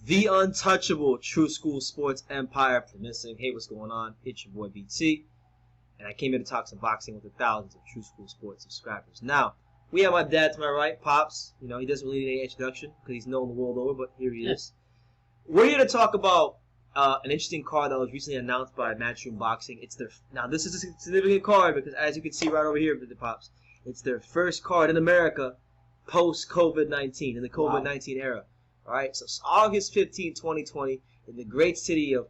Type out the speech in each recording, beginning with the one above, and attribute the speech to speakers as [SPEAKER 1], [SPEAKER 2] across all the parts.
[SPEAKER 1] the untouchable True School Sports Empire. Missing. Hey, what's going on? It's your boy BT, and I came here to talk some boxing with the thousands of True School Sports subscribers. Now, we have my dad to my right, Pops. You know, he doesn't really need any introduction because he's known the world over, but here he is. We're here to talk about an interesting card that was recently announced by Matchroom Boxing. Now, this is a significant card because, as you can see right over here, the Pops, it's their first card in America post-COVID-19, in the COVID-19 era. All right, so it's August 15, 2020, in the great city of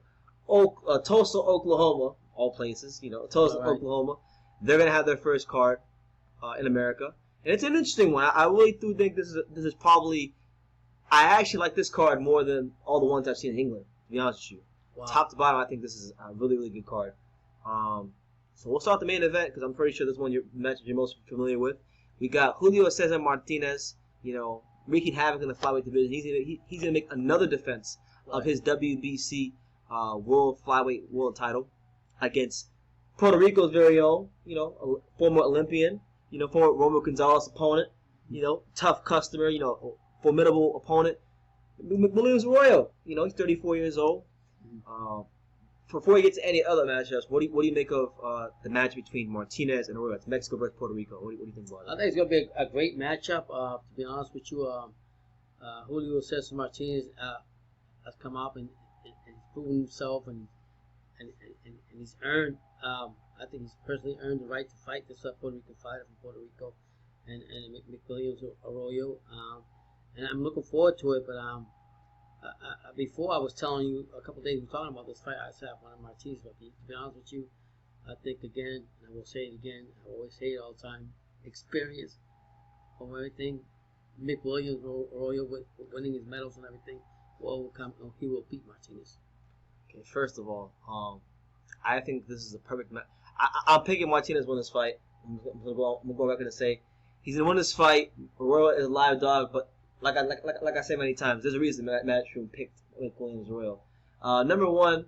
[SPEAKER 1] Tulsa, Oklahoma, all places, you know, Tulsa, Oklahoma. They're going to have their first card in America. And it's an interesting one. I really do think this is probably, I actually like this card more than all the ones I've seen in England, to be honest with you. Wow. Top to bottom, I think this is a really, really good card. So we'll start the main event because I'm pretty sure this one you're most familiar with. We got Julio Cesar Martinez, you know, wreaking havoc in the flyweight division. He's gonna make another defense of his WBC world title against Puerto Rico's very own, you know, a former Olympian, you know, former Romeo Gonzalez opponent, you know, tough customer, you know, formidable opponent, McWilliams Arroyo. You know, he's 34 years old. Before we get to any other matchups, what do you make of the match between Martinez and Arroyo? It's Mexico versus Puerto Rico. What do you think about it?
[SPEAKER 2] I think it's going to be a great matchup. To be honest with you, Julio Cesar Martinez has come up and proven himself, and he's earned. I think he's personally earned the right to fight this Puerto Rican fighter from Puerto Rico, and McWilliams Arroyo. And I'm looking forward to it, but before I was telling you a couple of days we were talking about this fight, I said I wanted Martinez, but to be honest with you, I think again, and I will say it again, I always say it all the time, experience from everything. McWilliams Arroyo with winning his medals and everything he will beat Martinez.
[SPEAKER 1] Okay, first of all, I think this is a perfect match. I'm picking Martinez to win this fight. I'm gonna go back and say he's gonna win this fight. Arroyo is a live dog, but like I say many times, there's a reason Matchroom picked McWilliams Arroyo. Number one,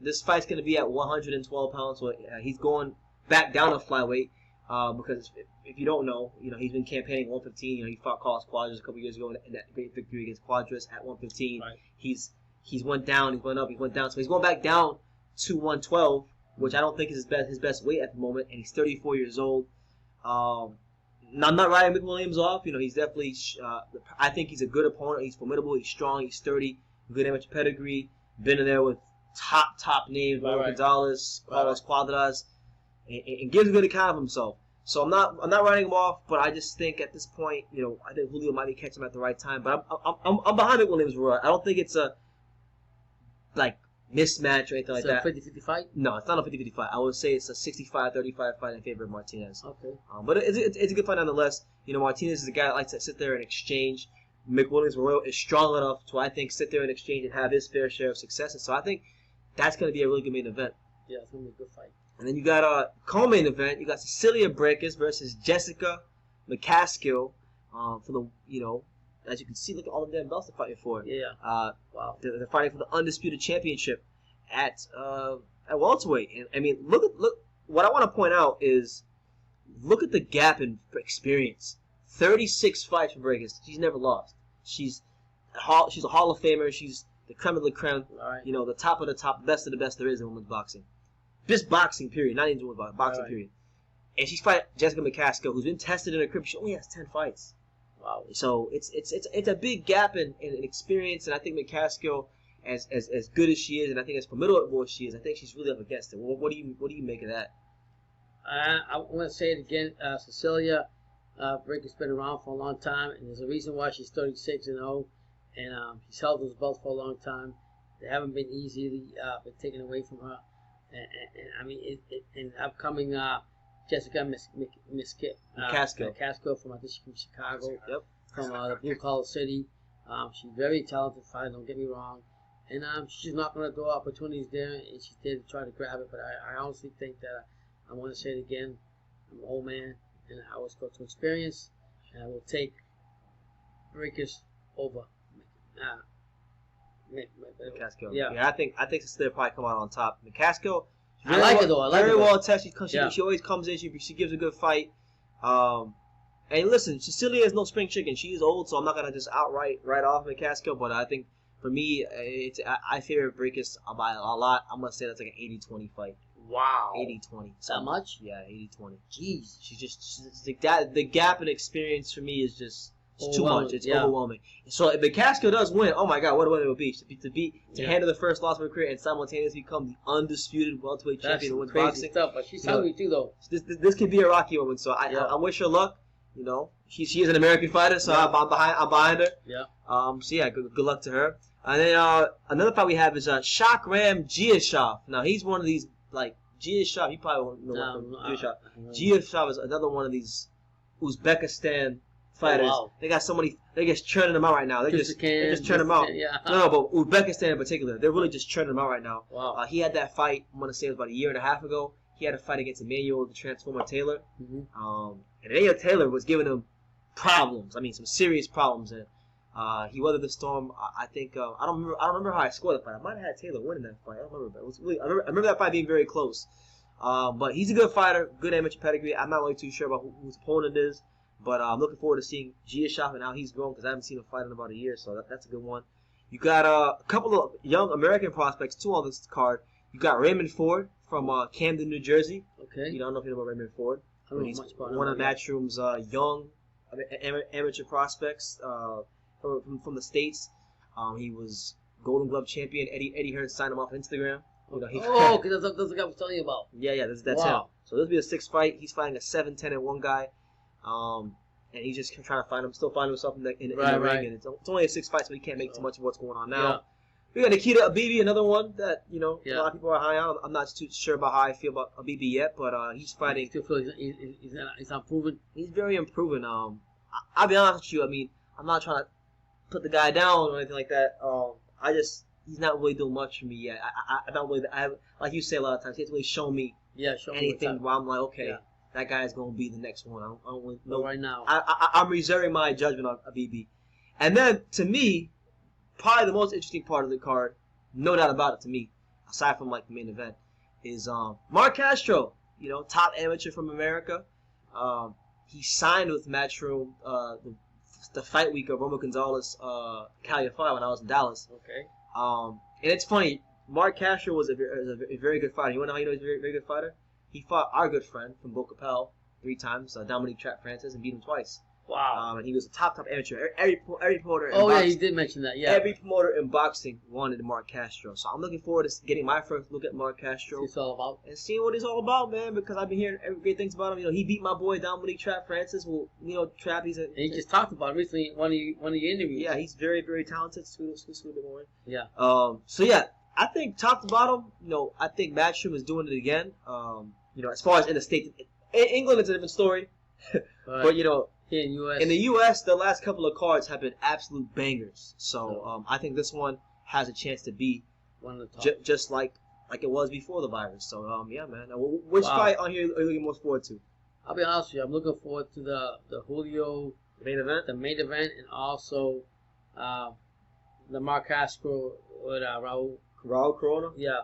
[SPEAKER 1] this fight's going to be at 112 pounds, so he's going back down to flyweight because if you don't know, you know, he's been campaigning 115. You know, he fought Carlos Quadras a couple years ago in that great victory against Quadras at 115. Right. He's went down, he's went up, he's went down, so he's going back down to 112, which I don't think is his best weight at the moment, and he's 34 years old. I'm not writing McWilliams off. You know, he's definitely. I think he's a good opponent. He's formidable. He's strong. He's sturdy. Good amateur pedigree. Been in there with top names, Romeo Gonzalez, Carlos Quadras, and gives a good account of himself. So I'm not writing him off, but I just think at this point, you know, I think Julio might be catching him at the right time. But I'm behind McWilliams Arroyo. I don't think it's a mismatch or anything like that.
[SPEAKER 2] It's a 50-50 fight?
[SPEAKER 1] No, it's not a 50-50 fight. I would say it's a 65-35 fight in favor of Martinez.
[SPEAKER 2] Okay.
[SPEAKER 1] But it's a good fight nonetheless. You know, Martinez is a guy that likes to sit there and exchange. McWilliams Arroyo is strong enough to, I think, sit there and exchange and have his fair share of successes. So I think that's going to be a really good main event.
[SPEAKER 2] Yeah, it's going to be a good fight.
[SPEAKER 1] And then you got a co-main event. You got Cecilia Brækhus versus Jessica McCaskill for the, you know, as you can see, look at all the damn belts they're fighting for.
[SPEAKER 2] Yeah.
[SPEAKER 1] Wow. They're fighting for the undisputed championship at welterweight. And I mean, look. What I want to point out is, look at the gap in experience. 36 fights for Brækhus. She's never lost. She's a Hall of Famer. She's the creme of the creme.
[SPEAKER 2] Right.
[SPEAKER 1] You know, the top of the top, best of the best there is in women's boxing. Just boxing, period. Not even women's boxing, period. And she's fighting Jessica McCaskill, who's been tested in her career. She only has 10 fights. Wow. So it's a big gap in experience, and I think McCaskill, as good as she is, and I think as formidable as she is, I think she's really up against it. What do you make of that?
[SPEAKER 2] I want to say it again. Cecilia Brækhus been around for a long time, and there's a reason why she's 36-0, and she's held those belts for a long time. They haven't been easily been taken away from her, and I mean, and upcoming Jessica McCaskill from, I think she's from Chicago, from the Blue Collar City. She's a very talented fighter, don't get me wrong. And she's not going to throw opportunities there, and she's there to try to grab it. But I honestly think that, I want to say it again, I'm an old man, and I always go to experience, and I will take Brækhus over
[SPEAKER 1] McCaskill. Yeah, I think Cecilia probably come out on top. McCaskill,
[SPEAKER 2] I like it though.
[SPEAKER 1] Very well tested. She always comes in. She gives a good fight. And listen, Cecilia is no spring chicken. She is old, so I'm not gonna just outright write off McCaskill. But I think For me, I favor Breakus by a lot. I'm gonna say that's like an 80-20 fight.
[SPEAKER 2] Wow.
[SPEAKER 1] 80-20.
[SPEAKER 2] That much?
[SPEAKER 1] Yeah, 80-20.
[SPEAKER 2] Jeez.
[SPEAKER 1] She's just the gap in experience for me is just too much. It's overwhelming. So if McCaskill does win, oh my God, what a win it would be to handle the first loss of her career and simultaneously become the undisputed welterweight champion of women's boxing.
[SPEAKER 2] Stuff, but she's hungry too, though.
[SPEAKER 1] This could be a rocky moment. So I wish her luck. You know, she is an American fighter, so I'm behind her.
[SPEAKER 2] Yeah.
[SPEAKER 1] So yeah, good luck to her. And then another fight we have is Shakram Giashov. Now he's one of these like Giashov. You probably won't know Giashov. Giashov is another one of these Uzbekistan fighters.
[SPEAKER 2] Oh, wow.
[SPEAKER 1] They got so many. They're just churning them out right now. They're just churning them out.
[SPEAKER 2] Yeah.
[SPEAKER 1] No, but Uzbekistan in particular, they're really just churning them out right now.
[SPEAKER 2] Wow.
[SPEAKER 1] He had that fight. I'm gonna say it was about a year and a half ago. He had a fight against Emmanuel the Transformer Taylor.
[SPEAKER 2] Mm-hmm.
[SPEAKER 1] And Emmanuel Taylor was giving him problems. I mean, some serious problems. And he weathered the storm. I think I don't remember how I scored the fight. I might have had Taylor winning that fight. I don't remember. But it was really, I remember that fight being very close. But he's a good fighter, good amateur pedigree. I'm not really too sure about who his opponent is, but I'm looking forward to seeing Giashov and how he's grown because I haven't seen him fight in about a year, so that's a good one. You got a couple of young American prospects too on this card. You got Raymond Ford from Camden, New Jersey.
[SPEAKER 2] Okay.
[SPEAKER 1] You don't know if you know about Raymond Ford.
[SPEAKER 2] I don't know much about him.
[SPEAKER 1] One of Matchroom's young amateur prospects from the States. He was Golden Glove champion. Eddie Hearn signed him off on Instagram. You know,
[SPEAKER 2] because that's the guy I was telling you about.
[SPEAKER 1] Yeah, that's him. So this will be a sixth fight. He's fighting a 7-10-1 guy. And he's just trying to still finding himself in the ring. And it's only a 6 fight, so he can't make too much of what's going on now.
[SPEAKER 2] Yeah.
[SPEAKER 1] We got Nikita Abibi, another one that, a lot
[SPEAKER 2] Yeah.
[SPEAKER 1] of people are high on. I'm not too sure about how I feel about Abibi yet, but he's fighting.
[SPEAKER 2] I still feel he's improving.
[SPEAKER 1] He's very improving. I'll be honest with you. I mean, I'm not trying to put the guy down or anything like that. He's not really doing much for me yet. I don't really. Like you say a lot of times, he hasn't really shown me anything where I'm like, okay, that guy's gonna be the next one. I don't really know
[SPEAKER 2] right now.
[SPEAKER 1] I'm reserving my judgment on Abibi. And then to me, probably the most interesting part of the card, no doubt about it to me, aside from like the main event, is Mark Castro. Top amateur from America. He signed with Matchroom the fight week of Romo Gonzalez Calia fight when I was in Dallas.
[SPEAKER 2] Okay.
[SPEAKER 1] And it's funny, Mark Castro was a very good fighter. You want to know how you know he's a very, very good fighter? He fought our good friend from Boca Pel 3 times, Dominique Trap Francis, and beat him twice.
[SPEAKER 2] Wow.
[SPEAKER 1] And he was a top amateur. Every promoter in
[SPEAKER 2] boxing.
[SPEAKER 1] Yeah,
[SPEAKER 2] he did mention that, yeah.
[SPEAKER 1] Every promoter in boxing wanted Mark Castro. So I'm looking forward to getting my first look at Mark Castro.
[SPEAKER 2] It's all about.
[SPEAKER 1] And seeing what he's all about, man, because I've been hearing great things about him. He beat my boy Dominique Trap Francis. Well, Trap,
[SPEAKER 2] and he just talked about it recently in one of your interviews.
[SPEAKER 1] Yeah, he's very, very talented. Sweet boy.
[SPEAKER 2] Yeah.
[SPEAKER 1] So yeah, I think top to bottom, I think Matchroom is doing it again. As far as in the States, in England it's a different story. But
[SPEAKER 2] here in
[SPEAKER 1] the U.S., the last couple of cards have been absolute bangers. So I think this one has a chance to be
[SPEAKER 2] one of the top.
[SPEAKER 1] Just like it was before the virus. So yeah, man. Which fight on here are you looking most forward to?
[SPEAKER 2] I'll be honest with you. I'm looking forward to the Julio
[SPEAKER 1] main event,
[SPEAKER 2] and also the Mark Castro with Raul
[SPEAKER 1] Corona.
[SPEAKER 2] Yeah,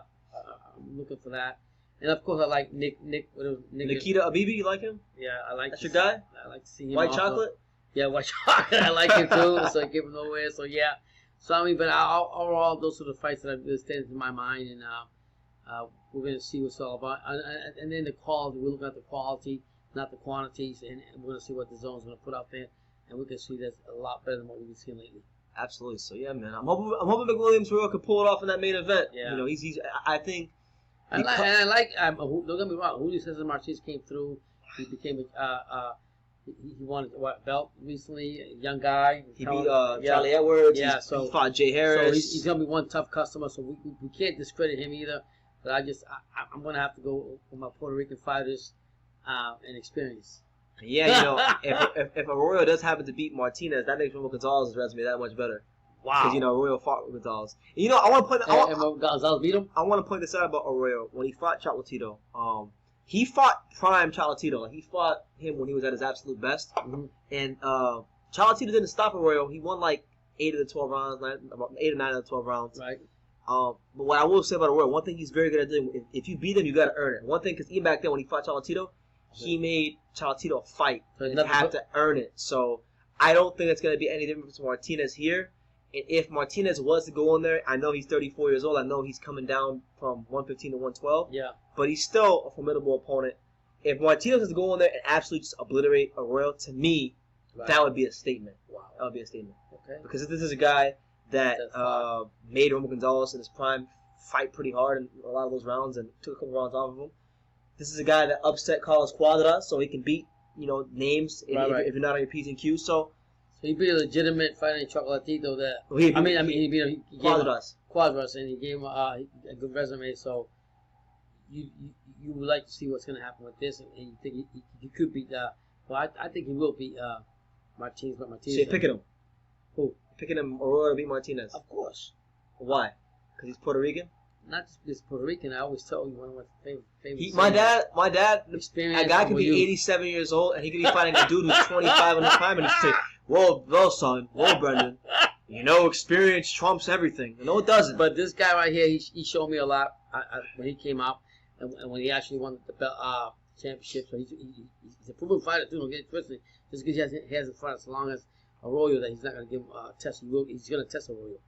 [SPEAKER 2] I'm looking for that. And of course, I like
[SPEAKER 1] Nikita Abibi. You like him?
[SPEAKER 2] Yeah, I like.
[SPEAKER 1] That's your guy.
[SPEAKER 2] I like to see him.
[SPEAKER 1] White chocolate.
[SPEAKER 2] Yeah, white chocolate. I like him too. So I give him nowhere. So yeah. So I mean, but overall, those are the fights that have stand in my mind, and we're gonna see what's all about. And then the quality. We're looking at the quality, not the quantities, and we're gonna see what the zone's gonna put out there, and we can see that's a lot better than what we've been seeing lately. Absolutely.
[SPEAKER 1] So yeah, man. I'm hoping McWilliams Arroyo could pull it off in that main event.
[SPEAKER 2] Yeah.
[SPEAKER 1] I think.
[SPEAKER 2] Don't get me wrong. Julio Cesar Martinez came through. He became he won a belt recently. A young guy.
[SPEAKER 1] He beat Charlie Edwards.
[SPEAKER 2] Yeah,
[SPEAKER 1] he fought Jay Harris.
[SPEAKER 2] So he's gonna be one tough customer. So we can't discredit him either. But I'm gonna have to go with my Puerto Rican fighters and experience.
[SPEAKER 1] Yeah, if Arroyo does happen to beat Martinez, that makes Romo Gonzalez's resume that much better.
[SPEAKER 2] Wow.
[SPEAKER 1] Because Arroyo fought with Gonzalez. And, I want to point.
[SPEAKER 2] Gonzalez beat him.
[SPEAKER 1] I want to point this out about Arroyo when he fought Chocolatito. He fought prime Chocolatito. He fought him when he was at his absolute best.
[SPEAKER 2] Mm-hmm.
[SPEAKER 1] And Chocolatito didn't stop Arroyo. He won like 8 of the 12 rounds, 8 or 9 of the 12 rounds.
[SPEAKER 2] Right.
[SPEAKER 1] But what I will say about Arroyo, one thing he's very good at doing, if you beat him, you got to earn it. One thing, because even back then when he fought Chocolatito, he made Chocolatito fight. So you have to earn it. So I don't think it's going to be any different from Martinez here. And if Martinez was to go in there, I know he's 34 years old. I know he's coming down from 115 to 112.
[SPEAKER 2] Yeah.
[SPEAKER 1] But he's still a formidable opponent. If Martinez was to go in there and absolutely just obliterate Arroyo, to me, that would be a statement.
[SPEAKER 2] Wow.
[SPEAKER 1] That would be a statement.
[SPEAKER 2] Okay.
[SPEAKER 1] Because this is a guy that made Romo Gonzalez in his prime fight pretty hard in a lot of those rounds and took a couple rounds off of him. This is a guy that upset Carlos Cuadra, so he can beat names if you're not on your P's and Q's. So
[SPEAKER 2] he'd be a legitimate fighter in Chocolatito. That he beat Cuadras, and he gave him a good resume. So you would like to see what's going to happen with this, and you think he could beat. Well, I think he will beat Martinez, but Martinez.
[SPEAKER 1] So you're picking him?
[SPEAKER 2] Who?
[SPEAKER 1] You're picking him Arroyo to beat Martinez?
[SPEAKER 2] Of course.
[SPEAKER 1] Why? Because he's Puerto Rican?
[SPEAKER 2] Not just because Puerto Rican. I always tell you one of my favorite.
[SPEAKER 1] My dad, a guy could be 87 years old and he could be fighting a dude who's 25 in the prime and he'd say, "Well, son, Brendan, experience trumps everything." No, it doesn't.
[SPEAKER 2] But this guy right here, he showed me a lot when he came out and when he actually won the championship. So he's a proven fighter too. Don't get it twisted. Just because he hasn't fought as long as Arroyo, that he's not going to give him a test. He's going to test Arroyo.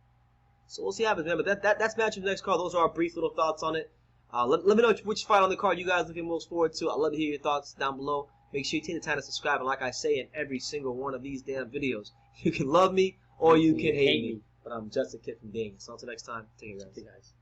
[SPEAKER 2] So
[SPEAKER 1] we'll see what happens, man. But that's matchup next card. Those are our brief little thoughts on it. Let me know which fight on the card you guys looking most forward to. I'd love to hear your thoughts down below. Make sure you take the time to subscribe. And like I say in every single one of these damn videos, you can love me or you can hate me. But I'm just a kid from Dane. So until next time, take care, guys.